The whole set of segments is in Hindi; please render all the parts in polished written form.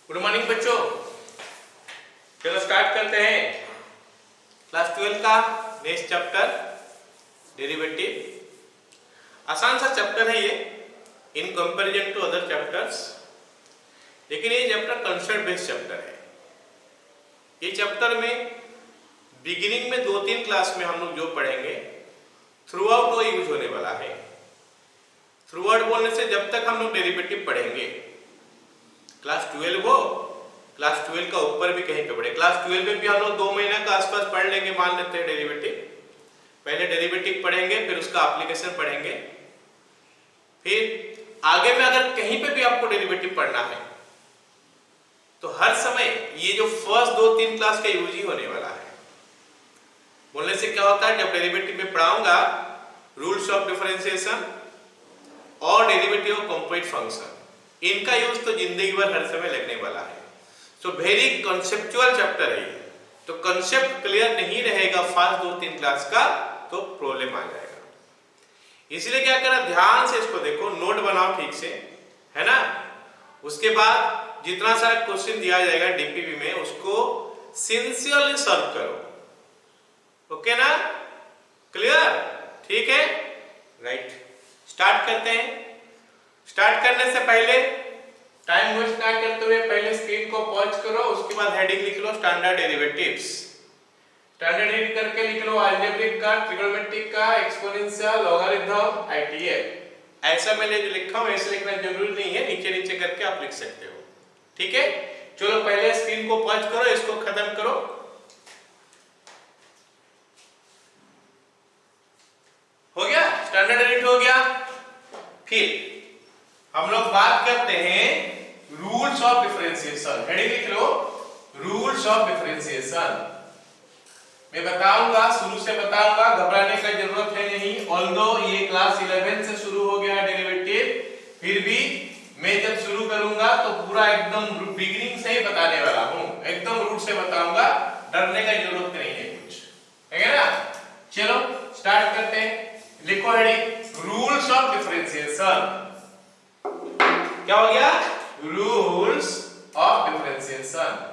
गुड मॉर्निंग बच्चों, चलो स्टार्ट करते हैं क्लास 12 का नेक्स्ट चैप्टर डेरिवेटिव। आसान सा चैप्टर है ये in comparison to other chapters, लेकिन ये चैप्टर कंसेप्ट बेस्ड चैप्टर है। ये चैप्टर में बिगिनिंग में 2-3 क्लास में हम लोग जो पढ़ेंगे थ्रू आउट वो यूज होने वाला है। थ्रू आउट बोलने से जब तक हम लोग डेरिवेटिव पढ़ेंगे क्लास 12 हो, क्लास 12 का ऊपर भी कहीं पे पढ़े। क्लास 12 में भी हम लोग 2 महीना का आसपास पढ़ लेंगे, मान लेते हैं डेरिवेटिव। पहले डेरिवेटिव पढ़ेंगे, फिर उसका एप्लीकेशन पढ़ेंगे, फिर आगे में अगर कहीं पे भी आपको डेरिवेटिव पढ़ना है तो हर समय ये जो फर्स्ट 2-3 क्लास का यूज ही होने वाला है। बोलने से क्या होता है, जब डेरिवेटिव में पढ़ाऊंगा रूल्स ऑफ डिफरेंशिएशन और डेरिवेटिव ऑफ कंप्लीट फंक्शन, इनका यूज तो जिंदगी भर हर समय लगने वाला है। सो वेरी कॉन्सेप्चुअल चैप्टर है ये। तो कॉन्सेप्ट क्लियर नहीं रहेगा फर्स्ट 2-3 क्लास का तो प्रॉब्लम आ जाएगा। इसलिए क्या करना, ध्यान से इसको देखो, नोट बनाओ ठीक से, है ना। उसके बाद जितना सारा क्वेश्चन दिया जाएगा डीपीवी में उसको सिंसियरली सॉल्व करो। ओके ना, क्लियर, ठीक है, राइट। स्टार्ट करते हैं। स्टार्ट करने से पहले टाइम वेस्ट ना करते हुए पहले स्क्रीन को पॉज करो, उसके बाद हेडिंग लिख लो स्टैंडर्ड डेरिवेटिव्स। स्टैंडर्ड हेडिंग करके लिख लो अलजेब्रिक का, ट्रिग्नोमेट्रिक का, एक्सपोनेंशियल, लॉगरिथम, आईटीएल। ऐसा मैंने जो लिखा हूं ऐसे लिखना जरूरी नहीं है, नीचे नीचे करके आप लिख सकते हो, ठीक है। चलो पहले स्क्रीन को पॉज करो, इसको खत्म करो। हो गया, स्टैंडर्ड एडिट हो गया। फिर हम लोग बात करते हैं रूल्स ऑफ डिफरेंशिएशन। हेडिंग लिख लो रूल्स ऑफ डिफरेंशिएशन। मैं बताऊंगा, शुरू से बताऊंगा, घबराने का जरूरत है नहीं। ऑल्दो ये क्लास 11 से शुरू हो गया है डेरिवेटिव, फिर भी मैं जब शुरू करूंगा तो पूरा एकदम बिगिनिंग से ही बताने वाला हूं, एकदम रूट से बताऊंगा, डरने का जरूरत नहीं है कुछ, है ना। चलो स्टार्ट करते हैं। लिखो हेडिंग रूल्स ऑफ डिफरेंशिएशन। क्या हो गया, रूल्स ऑफ डिफरेंशिएशन।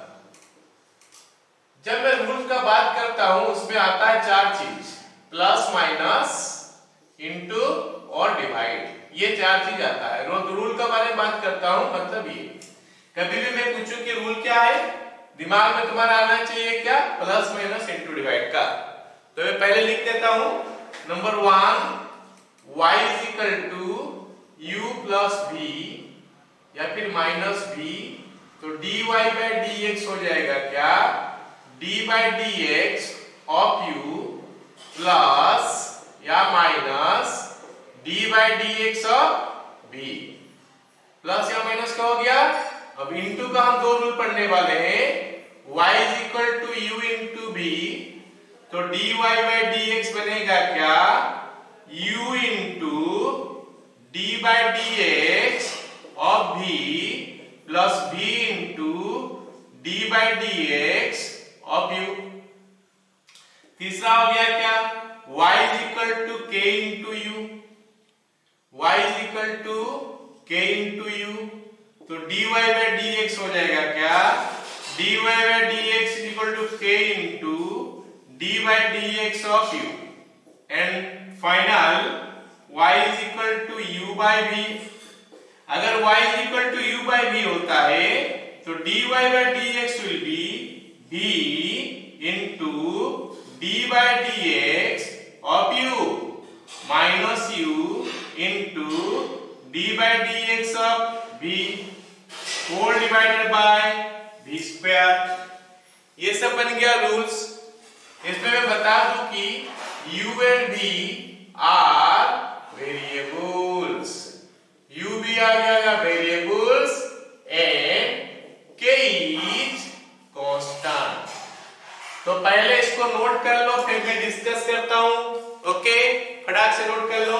जब मैं रूल्स का बात करता हूं उसमें आता है 4 चीज, प्लस माइनस, इनटू और डिवाइड। ये 4 चीज आता है। रूल का बारे में बात करता हूं, मतलब ये कभी भी मैं पूछूं कि रूल क्या है, दिमाग में तुम्हारा आना चाहिए क्या, प्लस माइनस इनटू डिवाइड का। तो मैं पहले लिख देता हूं number 1, y is equal to u plus v या फिर माइनस v, तो dy बाय dx हो जाएगा क्या, d by dx of u plus या minus d by dx of v। Plus या माइनस क्या हो गया। अब इनटू का हम 2 रूल पढ़ने वाले हैं, y is equal to u into v, तो dy बाय dx बनेगा क्या, u into d by dx of v plus v into d by dx of u। तीसरा हो गया क्या, y is equal to k into u, y is equal to k into u, तो dy बाय dx हो जाएगा क्या, dy by dx is equal to k into d by dx of u। And final y is equal to u by v। अगर y is equal to u by v होता है तो dy by dx will be v into d by dx of u minus u into d by dx of v whole divided by v square. ये सब बन गया रूल्स। इसमें मैं बता दूं कि u and v are variables. u भी आ गया variables and k is constant. तो पहले इसको नोट कर लो, फिर मैं डिस्कस करता हूं। ओके, फटाक से नोट कर लो।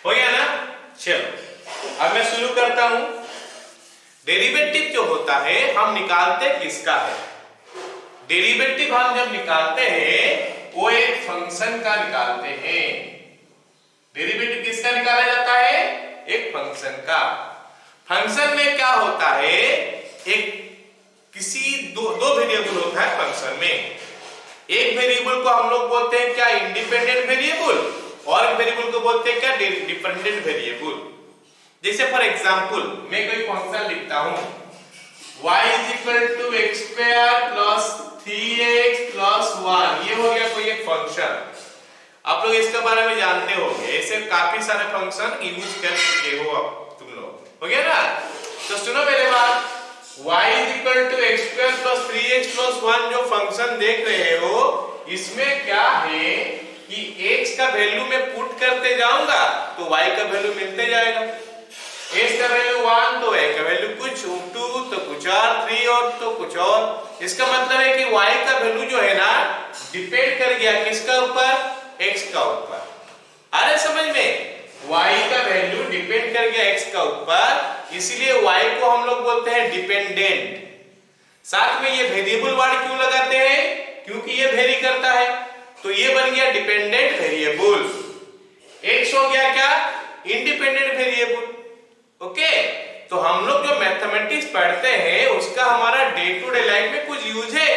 हो गया ना, चलो अब मैं शुरू करता हूं। डेरिवेटिव जो होता है हम निकालते किसका है? डेरिवेटिव हम जब निकालते हैं वो एक फंक्शन का निकालते हैं। डेरिवेटिव किसका निकाला जाता है? एक फंक्शन का। फंक्शन में क्या होता है, एक किसी दो वेरिएबल होता है फंक्शन में। एक वेरिएबल को हम लोग बोलते हैं क्या? इंडिपेंडेंट वेरिएबल, और एक वेरिएबल को बोलते हैं क्या? Dependent variable. जैसे फॉर एग्जांपल मैं कोई फंक्शन लिखता हूं y = x² + 3x + 1, ये हो गया कोई एक फंक्शन। आप लोग इसके बारे में जानते होंगे, ऐसे काफी सारे फंक्शन यूज कर चुके हो अब तुम लोग, हो गया ना? तो सुनो मेरे बात, y = x² + 3x + 1 जो फंक्शन देख रहे हो, इसमें क्या है कि x का वैल्यू में पुट करते जाऊंगा तो y का वैल्यू मिलते जाएगा। x का वैल्यू 1 तो y का वैल्यू कुछ, 2 तो कुछ और, 3 और तो कुछ और। इसका मतलब है कि y का वैल्यू जो है ना डिपेंड कर गया किसका ऊपर? x का ऊपर। अरे समझ में, y का वैल्यू डिपेंड कर गया x का ऊपर, इसलिए y को हम लोग बोलते हैं डिपेंडेंट। साथ में ये वेरिएबल वर्ड क्यों लगाते हैं? क्योंकि ये वेरी करता है, तो ये बन गया डिपेंडेंट वेरिएबल। x हो गया क्या? Independent variable. ओके, तो हम लोग जो मैथमेटिक्स पढ़ते हैं उसका हमारा डे टू डे लाइफ में कुछ यूज है।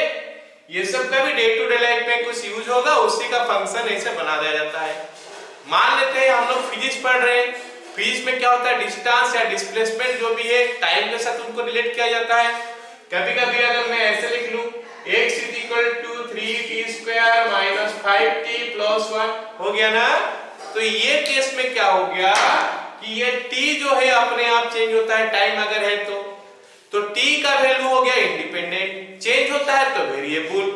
ये सब का भी डे टू डे लाइफ में कुछ यूज होगा, उसी का फंक्शन ऐसे बना दिया जाता है। मान लेते हैं हम लोग फिजिक्स पढ़ रहे हैं, फिजिक्स में क्या होता है? डिस्टेंस या डिस्प्लेसमेंट जो भी है टाइम के साथ उनको रिलेट किया जाता है। कभी कभी अगर मैं ऐसे लिख लूं x = 3t² - 5t + 1, हो गया ना? तो ये केस में क्या हो गया कि ये t जो है अपने आप चेंज होता है टाइम अगर है तो t का वैल्यू हो गया इंडिपेंडेंट, चेंज होता है तो वेरिएबल,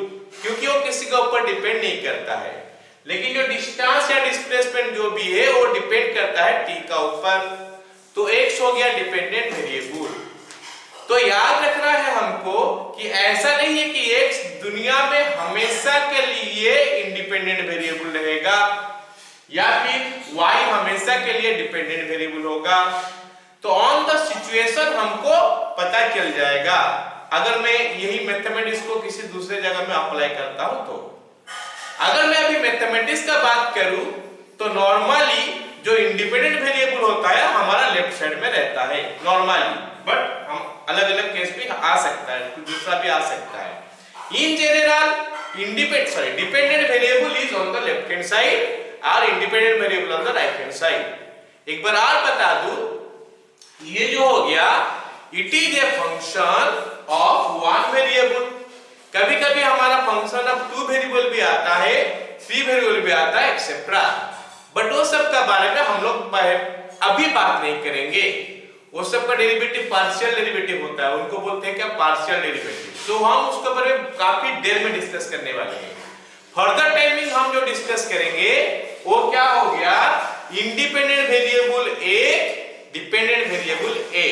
क्योंकि वो किसी के ऊपर डिपेंड नहीं करता है। लेकिन जो डिस्टेंस या डिस्प्लेसमेंट जो भी है वो डिपेंड करता है t का ऊपर, तो x हो गया डिपेंडेंट वेरिएबल। तो याद रखना है हमको कि ऐसा नहीं है कि x दुनिया में हमेशा के लिए इंडिपेंडेंट वेरिएबल रहेगा या फिर y हमेशा के लिए डिपेंडेंट वेरिएबल होगा। तो ऑन द सिचुएशन हमको पता चल जाएगा अगर मैं यही मैथमेटिक्स को किसी दूसरे जगह में अप्लाई करता हूं तो। अगर मैं अभी मैथमेटिक्स का बात करूं तो नॉर्मली जो इंडिपेंडेंट वेरिएबल होता है हमारा लेफ्ट साइड में रहता है नॉर्मली, बट हम अलग अलग केस में आ सकता है, कुछ दूसरा भी आ सकता है। In general dependent variable is on the left hand side और independent variable on the right hand side. एक बार और बता दूं, ये जो हो गया it is a function of one variable. कभी कभी हमारा फंक्शन ऑफ 2 वेरिएबल भी आता है, 3 वेरिएबल भी आता है एक्सेट्रा, बट वो सब का बारे में हम लोग अभी बात नहीं करेंगे। वो सब का डेरिवेटिव पार्शियल डेरिवेटिव होता है, उनको बोलते हैं क्या? Partial derivative. तो हम उसके बारे में काफी देर में डिस्कस करने वाले हैं। फर्दर टाइमिंग हम जो डिस्कस करेंगे वो क्या हो गया? इंडिपेंडेंट वेरिएबल ए, डिपेंडेंट वेरिएबल ए।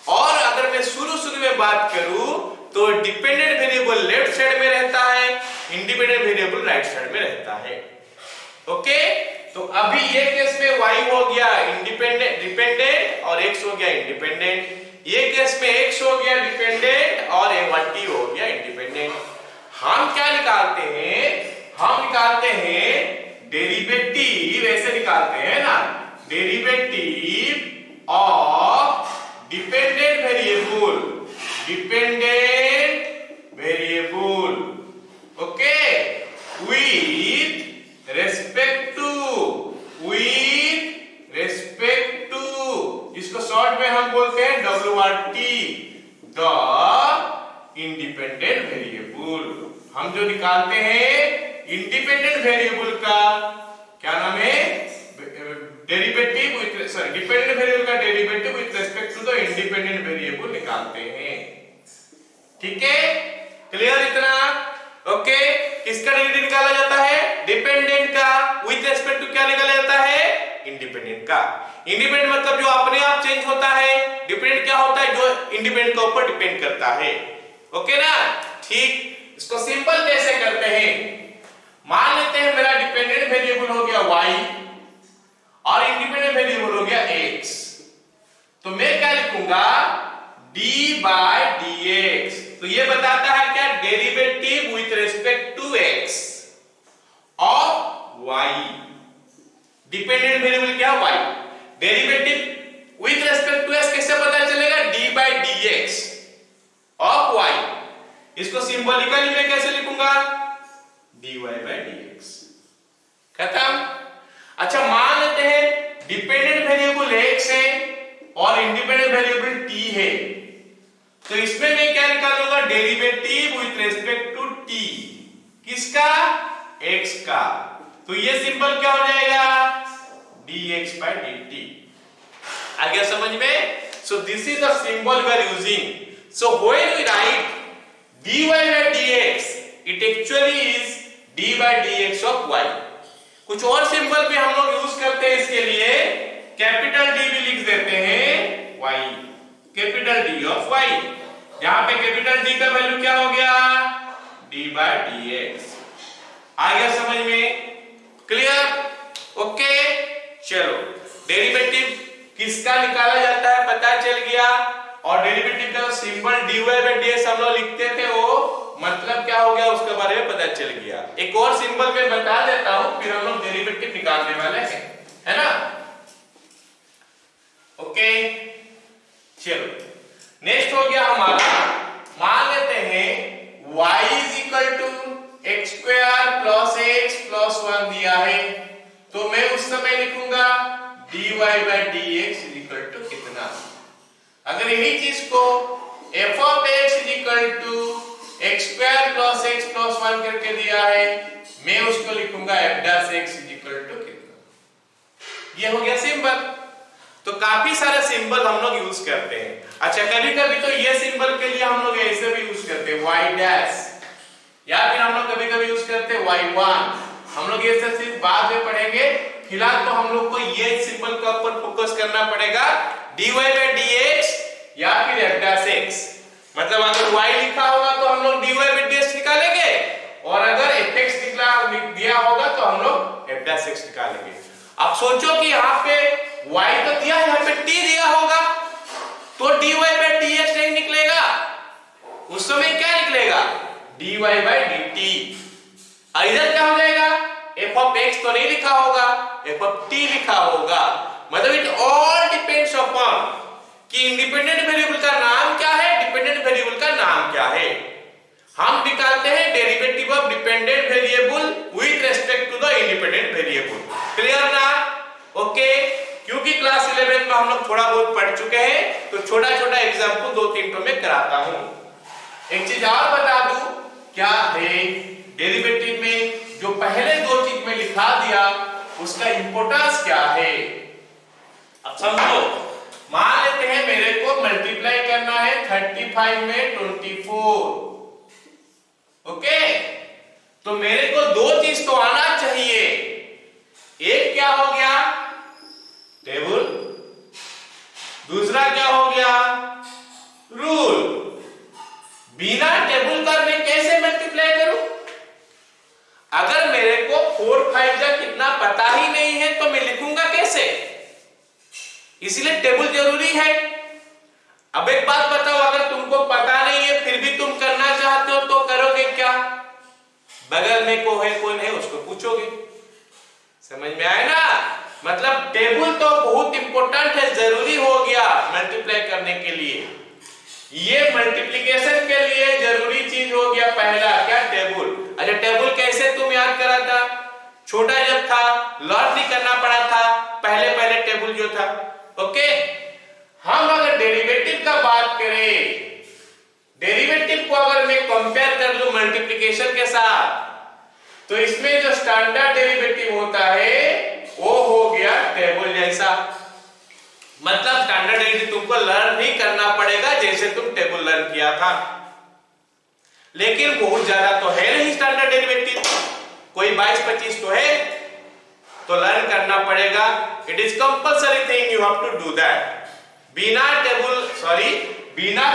और अगर मैं शुरू में बात करूं तो डिपेंडेंट वेरिएबल लेफ्ट साइड में रहता है, इंडिपेंडेंट वेरिएबल राइट साइड में रहता है। ओके, तो अभी ये केस में y हो गया इंडिपेंडेंट डिपेंडेंट और x हो गया इंडिपेंडेंट। ये केस में x हो गया डिपेंडेंट और t हो गया इंडिपेंडेंट। हम क्या निकालते हैं? हम निकालते हैं डेरिवेटिव, ऐसे निकालते हैं ना, derivative of dependent variable, dependent variable, okay, with respect to, जिसको शॉर्ट में हम बोलते हैं WRT, द इंडिपेंडेंट वेरिएबल। हम जो निकालते हैं इंडिपेंडेंट वेरिएबल का क्या नाम है? डेरिवेटिव विद डिपेंडेंट वेरिएबल का derivative with respect to the independent variable निकालते हैं। ठीक है, क्लियर इतना? ओके, किसका डेरिवेटिव निकाला जाता है? डिपेंडेंट का विद रिस्पेक्ट टू क्या निकाला जाता है? इंडिपेंडेंट का। इंडिपेंडेंट मतलब जो अपने आप चेंज होता है, डिपेंडेंट क्या होता है? जो इंडिपेंडेंट के ऊपर डिपेंड करता है। ओके ना? ठीक, इसको सिंपल कैसे करते हैं? मान लेते हैं मेरा डिपेंडेंट वेरिएबल हो गया y और इंडिपेंडेंट वेरिएबल हो गया x, तो मैं क्या लिखूंगा? D by d x. तो ये बताता है क्या, derivative with respect to x of y. Dependent variable क्या, y. Derivative with respect to x कैसे पता चलेगा, d by d x of y. इसको सिंबॉलिकली मैं कैसे लिखूंगा, dy बाय dx। खत्म। अच्छा मान लेते हैं डिपेंडेंट वेरिएबल x है और इंडिपेंडेंट वेरिएबल t है, तो इसमें मैं क्या निकालूंगा, derivative with respect to t। किसका, x का। तो ये सिंबल क्या हो जाएगा, dx by dt। आ गया समझ में। So this is the symbol we are using. So when we write dy by dx, it actually is d by dx of y। कुछ और सिंबल भी हम लोग यूज करते हैं इसके लिए, कैपिटल D भी लिख देते हैं y, capital D of y। यहां पे कैपिटल D का वैल्यू क्या हो गया, d by dx। आ गया समझ में, क्लियर, ओके। चलो डेरिवेटिव किसका निकाला जाता है पता चल गया, और डेरिवेटिव का सिंबल dy by dx हम लोग लिखते थे, वो मतलब क्या हो गया उसके बारे में पता चल गया। एक और सिंबल मैं बता देता हूं, फिर हम लोग डेरिवेटिव निकालने वाले हैं, है ना। ओके चलो नेक्स्ट हो गया हमारा, मान लेते हैं y is equal to x square plus x plus 1 दिया है, तो मैं उस समय लिखूंगा dy by dx is equal to कितना। अगर यही चीज को f of x is equal to x square plus x plus 1 करके दिया है, मैं उसको लिखूंगा f dash x is equal to कितना। ये हो गया सिंबल। तो काफी सारे सिंबल हम लोग यूज करते हैं। अच्छा कभी कभी तो ये सिंबल के लिए हम लोग ऐसे भी यूज करते हैं y डैश, या फिर हम लोग कभी कभी यूज करते हैं y1। हम लोग ये सब चीज बाद में पढ़ेंगे, फिलहाल तो हम लोग को ये सिंबल के ऊपर फोकस करना पड़ेगा, dy by dx या फिर f डैश x। मतलब अगर y लिखा होगा तो हम लोग dy by dx निकालेंगे, और अगर fx दिया होगा तो हम लोग f डैश x निकालेंगे। अब सोचो कि यहाँ पे y तो दिया है, यहाँ पे t दिया होगा, तो dy by dx नहीं निकलेगा, उस समय क्या निकलेगा, dy by dt। इधर क्या हो जाएगा, f of x तो नहीं लिखा होगा, f of t लिखा होगा। मतलब इट ऑल डिपेंड्स अपॉन कि इंडिपेंडेंट वेरिएबल का नाम क्या है, डिपेंडेंट वेरिएबल का नाम क्या है। हम निकालते हैं derivative of dependent variable with respect to the independent variable. Clear ना, ओके। क्योंकि क्लास 11 में हम लोग थोड़ा बहुत पढ़ चुके हैं, तो छोटा छोटा एग्जांपल 2-3 तो मैं कराता हूं। एक चीज और बता दूं, क्या है डेरिवेटिव में जो पहले 2 चीज में लिखा दिया उसका इंपॉर्टेंस क्या है। अब समझो, मान लेते हैं मेरे को मल्टीप्लाई करना है 35 में 24, ओके। तो मेरे को 2 चीज तो आना चाहिए, एक क्या हो गया, टेबल, दूसरा क्या हो गया, रूल। बिना टेबल का मैं कैसे मल्टीप्लाई करूं। अगर मेरे को 4 5 जा कितना पता ही नहीं है तो मैं लिखूंगा कैसे, इसलिए टेबल जरूरी है। अब एक बात बताओ, अगर तुमको पता नहीं है फिर भी तुम करना चाहते हो तो करोगे क्या, बगल में कौन है उसको पूछोगे। समझ में आया ना, मतलब टेबल तो बहुत इंपॉर्टेंट है, जरूरी हो गया मल्टीप्लाई करने के लिए। ये मल्टीप्लिकेशन के लिए जरूरी चीज हो गया पहला, क्या, टेबल। अच्छा टेबल कैसे तुम याद करा था, छोटा जब था लर्न नहीं करना पड़ा था, पहले टेबल जो था, ओके। हम अगर डेरिवेटिव का बात करें, डेरिवेटिव को अगर मैं कंपेयर कर लूं मल्टीप्लिकेशन के साथ, तो इसमें जो स्टैंडर्ड डेरिवेटिव होता है वो हो गया टेबल जैसा। मतलब स्टैंडर्ड डेरिवेटिव तुमको लर्न नहीं करना पड़ेगा जैसे तुम टेबल लर्न किया था। लेकिन बहुत ज्यादा तो है नहीं स्टैंडर्ड डेरिवेटिव, कोई 22-25 तो है, तो लर्न करना पड़ेगा। It is compulsory thing, you have to do that. बिना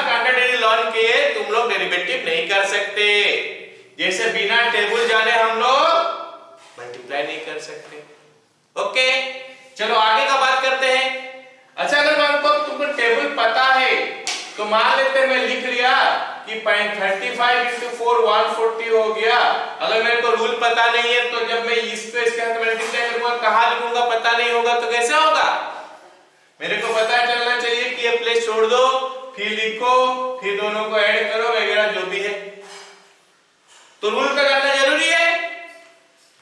स्टैंडर्ड डेरिवेटिव लर्न किए तुम लोग डेरिवेटिव नहीं कर सकते। जैसे बिना टेबल जाने हम लोग मल्टीप्लाई नहीं कर सकते, ओके। चलो आगे का बात करते हैं। अच्छा अगर मान लो तुमको टेबल पता है तो मान लेते हैं मैं लिख लिया कि 35 into 4 140 हो गया। अगर मेरे को रूल पता नहीं है तो जब मैं इसको इसके साथ मल्टीप्लाई करूंगा कहां लिखूंगा पता नहीं होगा तो कैसे होगा? मेरे को पता चलना चाहिए कि ये प्लेस छोड़ दो फिर लिखो फिर दोनों को ऐड करो वगैरह जो भी है। तो रूल का जानना जरूरी है।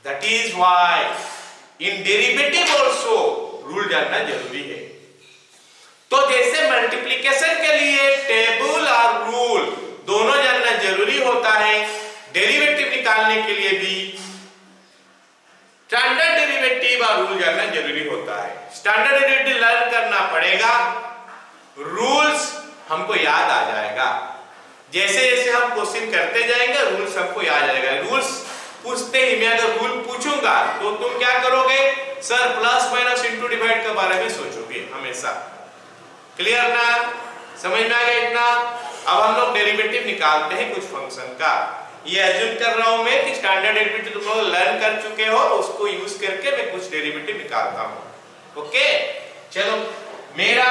That is why in derivative also rule जानना जरूरी है। तो जैसे मल्टीप्लिकेशन के लिए टेबल और रूल दोनों जानना जरूरी होता है, डेरिवेटिव निकालने के लिए भी स्टैंडर्ड डेरिवेटिव और रूल जानना जरूरी होता है। स्टैंडर्ड डेरिवेटिव लर्न करना पड़ेगा, रूल्स हमको याद आ जाएगा। जैसे जैसे हम क्वेश्चन करते जाएंगे रूल्स हमको याद आ जाएगा। रूल्स पूछते ही मैं अगर रूल पूछूंगा तो तुम क्या करोगे? Sir plus minus into divide के बारे में सोचोगे हमेशा। क्लियर ना? समझ में आ गया इतना? अब हम लोग डेरिवेटिव निकालते हैं कुछ फंक्शन का। ये अज्यूम कर रहा हूं मैं कि स्टैंडर्ड डेरिवेटिव तुम लोग लर्न कर चुके हो, उसको यूज करके मैं कुछ डेरिवेटिव निकालता हूं। ओके, चलो मेरा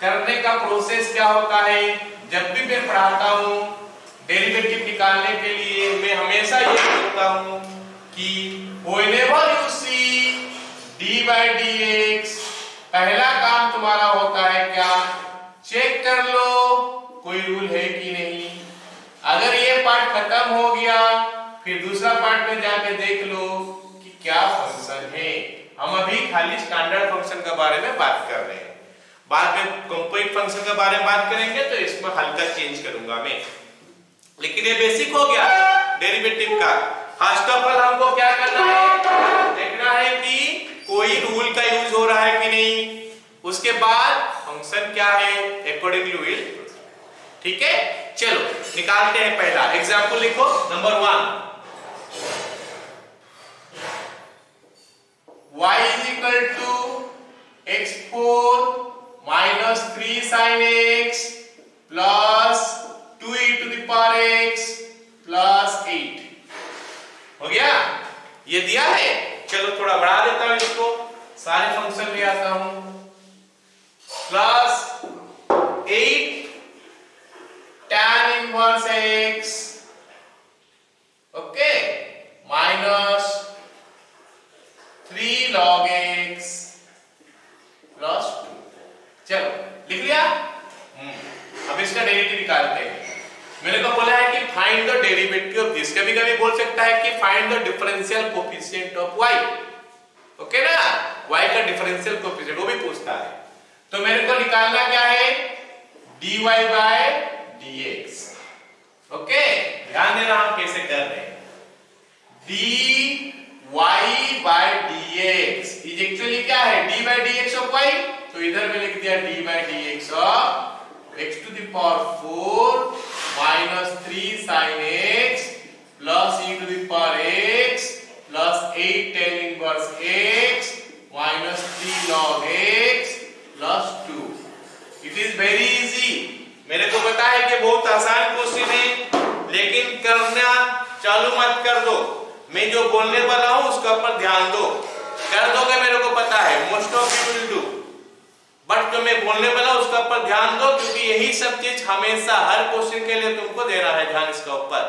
करने का प्रोसेस क्या होता है? जब भी मैं पढ़ाता हूं डेरिवेटिव निकालने के लिए मैं हमेशा ये बोलता हूं कि whenever you see d by d x, पहला काम तुम्हारा होता है क्या? चेक कर लो कोई रूल है कि नहीं। अगर ये पार्ट खत्म हो गया फिर दूसरा पार्ट में जाके देख लो कि क्या फंक्शन है। हम अभी खाली स्टैंडर्ड फंक्शन के बारे में बात कर रहे हैं, बाद में कंपोजिट फंक्शन के बारे में बात करेंगे तो इसमें हल्का चेंज करूंगा मैं, लेकिन ये बेसिक हो गया डेरिवेटिव का। फर्स्ट ऑफ ऑल हमको क्या करना है? देखना है कि कोई रूल का यूज हो रहा है कि नहीं, उसके बाद फंक्शन क्या है अकॉर्डिंगली विल। ठीक है, चलो निकालते हैं। पहला एग्जांपल लिखो, number 1 y is equal to x4 minus 3 sin x plus 2e to the power x plus 8 हो गया। ये दिया है, चलो थोड़ा बढ़ा देता हूं इसको, सारे फंक्शन ले आता हूं। Plus 8 tan inverse x, okay, minus 3 log x plus 2। चलो लिख लिया। अब इसका डेरिवेटिव निकालते हैं। मेरे को बोला है कि find the derivative of this, कभी कभी बोल सकता है कि find the differential coefficient of y, okay ना, y का डिफरेंशियल कोएफिशिएंट वो भी पूछता है। तो मेरे को निकालना क्या है? dy by dx। ओके, ध्यान देना हम कैसे कर रहे हैं। dy by dx is actually क्या है? d by dx of y, तो इधर में लिख दिया d by dx of x to the power 4 minus 3 sin x plus e to the power x plus 8 tan inverse x minus 3 log x plus 2। It is very easy. मेरे को पता है कि बहुत आसान क्वेश्चन है, लेकिन करना चालू मत कर दो। मैं जो बोलने वाला हूं उसके ऊपर ध्यान दो। कर दोगे मेरे को पता है, most of you will do, but जो मैं बोलने वाला उसके ऊपर ध्यान दो, क्योंकि यही सब चीज हमेशा हर क्वेश्चन के लिए तुमको देना है ध्यान इसका ऊपर।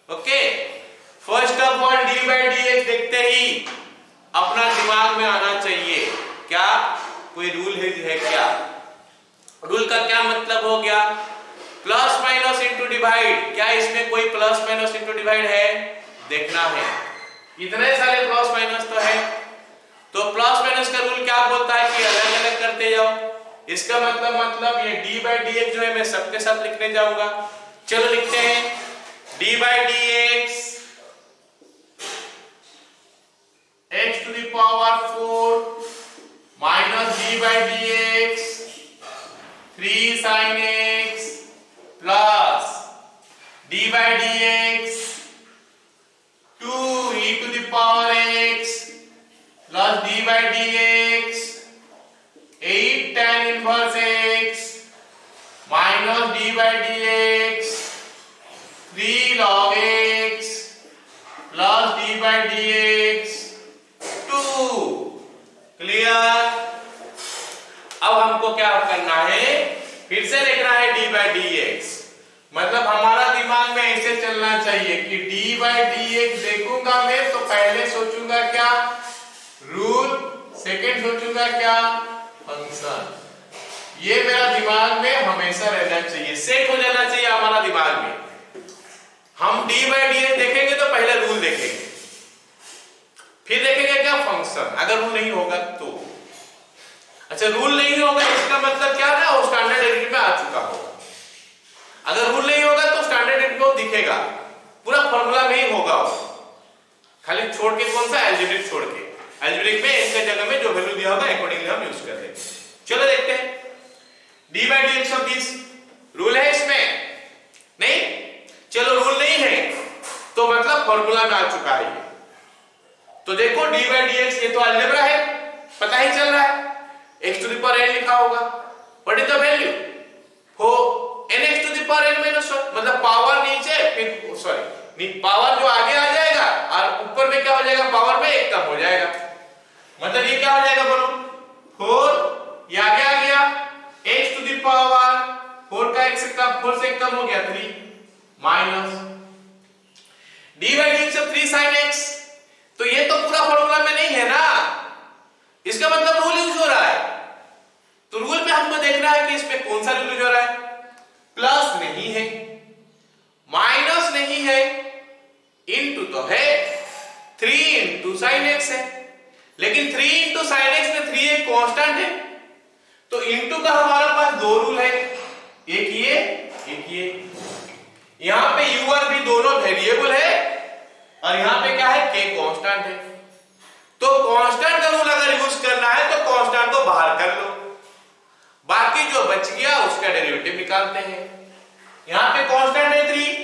Okay, first of all D by d x देखते ही अपना दिमाग में आना चाहिए क्या कोई रूल है क्या? रूल का क्या मतलब हो गया? Plus minus into divide. क्या इसमें कोई प्लस माइनस इंटू डिवाइड है? देखना है। इतने सारे प्लस माइनस तो है, तो प्लस माइनस का रूल क्या बोलता है कि अलग अलग करते जाओ। इसका मतलब ये d बाई डी एक्स जो है मैं सबके साथ लिखने जाऊंगा। चलो लिखते हैं d by d x x to the power 4 minus d by d x 3 sin x plus d by d x 2 e to the power x plus d by d x 8 tan inverse x minus d by d x 3 log x plus d by d x 2। Clear? अब हमको क्या करना है? फिर से लिखना है डी बाई डी एक्स। मतलब हमारा दिमाग में ऐसे चलना चाहिए कि डी बाई डी एक्स देखूंगा मैं तो पहले सोचूंगा क्या, रूल, सेकंड सोचूंगा क्या, फंक्शन। ये मेरा दिमाग में हमेशा रहना चाहिए, सेट हो जाना चाहिए हमारा दिमाग में। हम डी बाई डी एक्स देखेंगे तो पहले रूल देखेंगे, फिर देखेंगे क्या, फंक्शन। अगर रूल नहीं होगा तो अच्छा, रूल नहीं होगा इसका मतलब क्या ना, वो स्टैंडर्ड डेरिवेटिव में आ चुका होगा। अगर रूल नहीं होगा तो स्टैंडर्ड डेरिवेटिव दिखेगा, पूरा फॉर्मूला नहीं होगा, खाली छोड़ के, कौन सा, अलजेब्रिक छोड़ के। अलजेब्रिक में इसके जगह में जो वैल्यू दिया होगा अकॉर्डिंगली हम यूज कर देंगे। चलो देखते हैं d by d x of this, rule है इसमें नहीं? चलो रूल नहीं है तो मतलब फॉर्मूला में आ चुका है ये। तो देखो डी बाई डी एक्स, ये तो अलजेब्रा है, पता ही चल रहा है, x to the power n लिखा होगा। What is the value for nx to the power n minus 1, मतलब पावर नीचे, फिर सॉरी पावर जो आगे आ जाएगा और ऊपर में क्या हो जाएगा, पावर में एक कम हो जाएगा। मतलब ये क्या हो जाएगा बोलो, 4, ये आगे आ गया, x टू द पावर 4 का x का 4 से कम हो गया 3 minus D by d x of 3 sin x। तो ये तो पूरा फॉर्मूला में नहीं है ना, इसका मतलब रूल यूज हो रहा है। तो रूल पे हमको देखना है कि इसमें कौन सा रूल यूज हो रहा है। प्लस नहीं है, माइनस नहीं है, इनटू तो है, 3 इंटू साइन एक्स है। लेकिन 3 इंटू साइन एक्स में 3 एक कांस्टेंट है, तो इंटू का हमारे पास दो रूल है, एक ये एक ये। यहां पे u और v दोनों वेरिएबल है और यहां पे क्या है, k कांस्टेंट है। तो कांस्टेंट का रूल अगर यूज करना है तो कांस्टेंट को बाहर कर लो, बाकी जो बच गया उसका डेरिवेटिव निकालते हैं। यहां पे कांस्टेंट है 3,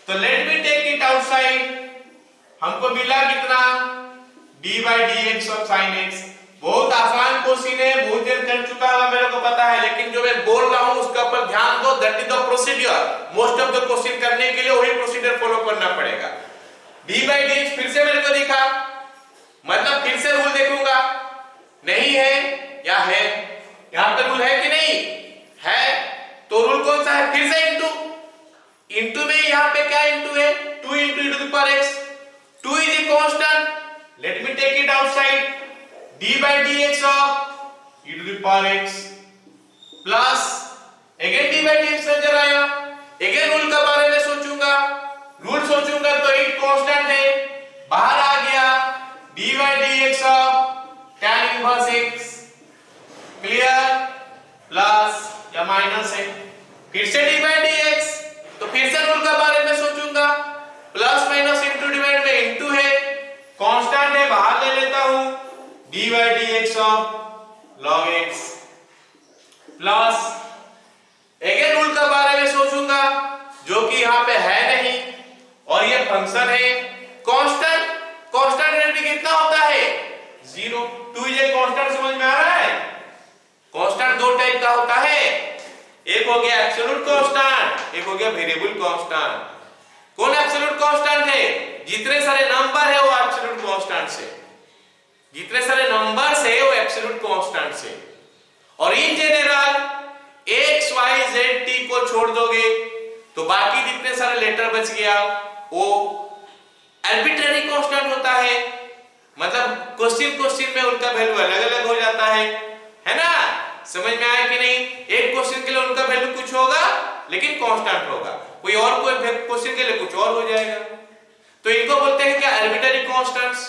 तो let me take it outside. हमको मिला कितना, d by d x of sine x. बहुत आसान क्वेश्चन है, बहुत देर कर चुका है मेरे को पता है, लेकिन जो मैं बोल रहा हूं उसका ऊपर ध्यान दो। That is the procedure, most of the question करने के लिए वही प्रोसीजर फॉलो करना पड़ेगा। d बाई डी एक्स फिर से मेरे को दिखा, मतलब फिर से रूल देखूंगा, नहीं है या है, यहां पे रूल है कि नहीं है, तो रूल कौन सा है, फिर से इंटू। इंटू में यहां पे क्या इंटू है, 2 into e to the power x, 2 is a constant, let me take it outside, d by dx of e to the power x plus again d by dx नजर आया। अगेन रूल के बारे में सोचूंगा, रूल सोचूंगा तो एक कांस्टेंट है, बाहर आ गया d by dx of tan inverse x, clear, plus या माइनस है। फिर से d by dx, तो फिर से रूल के बारे में सोचूंगा, प्लस माइनस इंटू डिवाइड में इंटू है, कांस्टेंट है, बाहर ले लेता हूं, d by dx of log x plus again rule के बारे में सोचूंगा जो कि यहां पे है नहीं, और ये फंक्शन है कांस्टेंट। कांस्टेंट डेरिवेटिव कितना होता है, 0। 2 इज ए कांस्टेंट, समझ में आ रहा है। कांस्टेंट दो टाइप का होता है, एक हो गया एब्सोल्यूट कांस्टेंट, एक हो गया वेरिएबल कांस्टेंट। कौन एब्सोल्यूट कांस्टेंट है, जितने सारे नंबर है वो एब्सोल्यूट कांस्टेंट से, जितने सारे नंबर्स है वो एब्सोल्यूट कांस्टेंट से। और in general x y z t को छोड़ दोगे तो बाकी जितने सारे लेटर बच गया वो आर्बिट्रेरी कांस्टेंट होता है। मतलब क्वेश्चन में उनका वैल्यू अलग-अलग हो जाता है ना, समझ में आया कि नहीं। एक क्वेश्चन के लिए उनका वैल्यू कुछ होगा लेकिन कांस्टेंट होगा, कोई और कोई क्वेश्चन के लिए कुछ और हो जाएगा, तो इनको बोलते हैं क्या, आर्बिट्रेरी कांस्टेंट्स।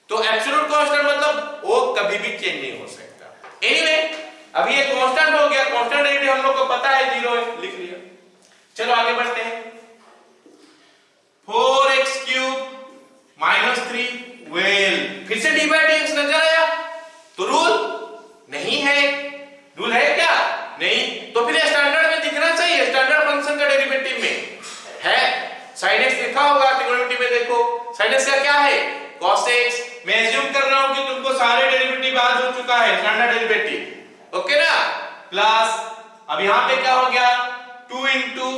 तो एब्सोल्यूट कांस्टेंट मतलब वो कभी भी चेंज नहीं हो सकता। एनीवे अभी ये कांस्टेंट हो गया, कांस्टेंट डेरिवेटिव हम लोग को पता है 0 है, लिख लिया। चलो आगे बढ़ते हैं। 4x क्यूब माइनस 3, वेल फिर से d बाई dx नजर आया, तो रूल नहीं है। रूल है क्या, नहीं, तो फिर स्टैंडर्ड में दिखना चाहिए, स्टैंडर्ड फंक्शन का डेरिवेटिव में है। sin x लिखा होगा ट्रिग्नोमेट्री में, देखो sin x का क्या है, cos x। मैं एज्यूम कर रहा हूं कि तुमको सारे डेरिवेटिव याद हो चुका है, स्टैंडर्ड डेरिवेटिव, ओके ना। प्लस अब यहां पे क्या हो गया, 2 इंटू,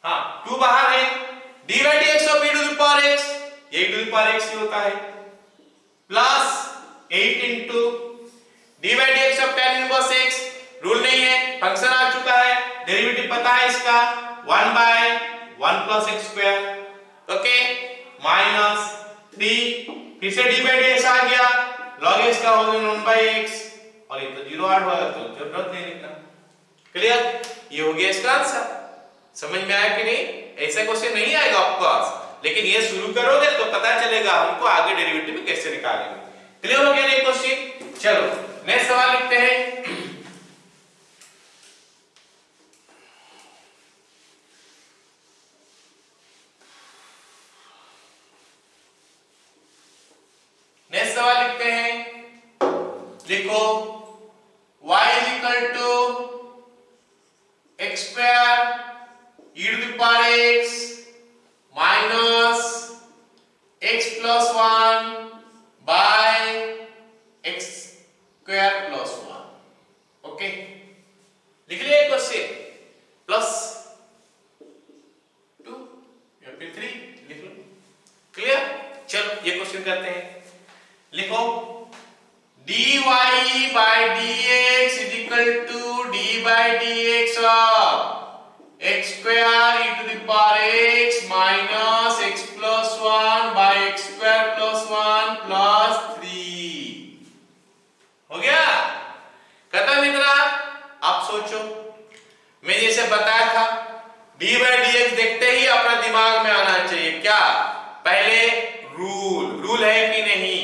हाँ 2 बाहर है, d by dx of e to the power x, ये e to the power x ही होता है, plus 8 into d by dx of tan inverse x, rule नहीं है फंक्शन आ चुका है, डेरिवेटिव पता है इसका 1 by 1 plus x square, okay, minus 3, फिर से डी बाई डी एक्स आ गया, log x का हो गया 1 बाई एक्स, और ये तो 0 8 होगा तो जरूरत नहीं लिखना। क्लियर? ये हो गया इसका आंसर। समझ में आया कि नहीं? ऐसा क्वेश्चन नहीं आएगा ऑफ कोर्स, लेकिन ये शुरू करोगे तो पता चलेगा हमको आगे डेरिवेटिव कैसे निकालेंगे। क्लियर हो गया ये क्वेश्चन? चलो नेक्स्ट सवाल लिखते हैं। नेक्स्ट सवाल लिखते हैं, लिखो y is equal to x square e to the power x minus x plus 1 by x square plus 1, okay, लिख लिया क्वेश्चन, प्लस 2 या फिर 3 लिख लो। क्लियर? चलो ये क्वेश्चन करते हैं, लिखो dy by dx is equal to d by dx of x square e to the power x minus x plus 1 by x square plus 1 plus 3। हो गया? खत्म इतना? आप सोचो, मैं जैसे बताया था d by dx देखते ही अपना दिमाग में आना चाहिए क्या? पहले रूल है कि नहीं?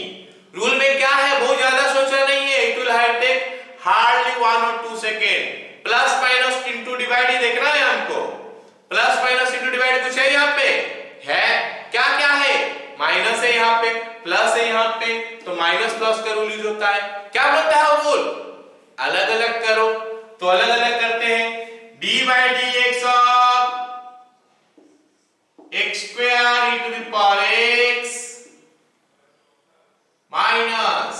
रूल में क्या है बहुत ज्यादा सोचना नहीं है, it will have take hardly 1 और 2 second. Plus minus into divide ही देखना है हमको, प्लस माइनस इनटू डिवाइड कुछ है यहाँ पे? है क्या? क्या है? माइनस है यहाँ पे, प्लस है यहाँ पे, तो माइनस प्लस का रूल यूज होता है। क्या बोलता है रूल? अलग अलग करो, तो अलग अलग करते हैं, d by d x of x square e to the power x minus